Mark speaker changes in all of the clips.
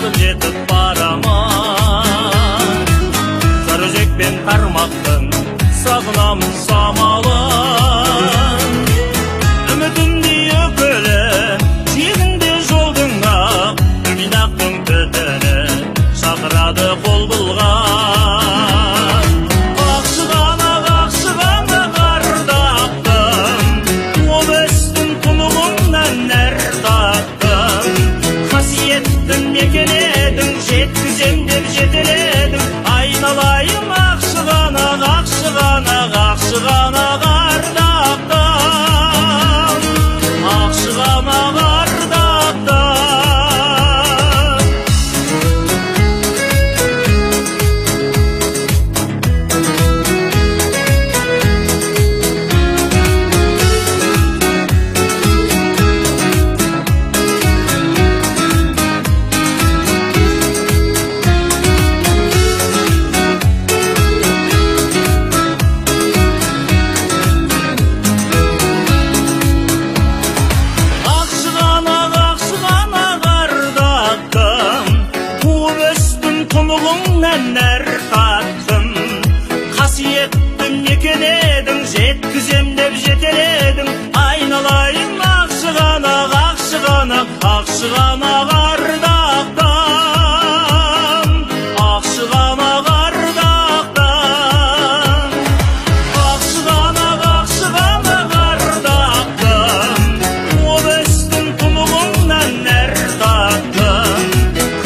Speaker 1: басып жетіп барамын. Сарыөзек пен Қармақтың сағынамын самалын. Үмітімдей өкілі жиегінде жолдың ақ, Гүлминақтың түтіні шақырады қол бұлғап. Ақшығана ардақтым, ол өстін тұнығымнан нәр таттым. Қасиеттің мекен едің, жеткізем деп жетеледің. Айналайын Ақшығана ардақтым, Ақшығана ардақтым. Тұнығыңнан нәр таттым, қасиеттің мекен едің, жеткізем деп жетеледің. Айналайын Ақшығана ардақтым, Ақшығана ардақтым. Ақшығана ардақтым, ол өстің тұнығыңнан нәр таттым.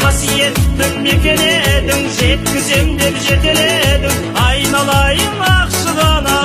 Speaker 1: Қасиеттің мекен едің, жеткізем деп жетеледің. Айналайын Ақшығана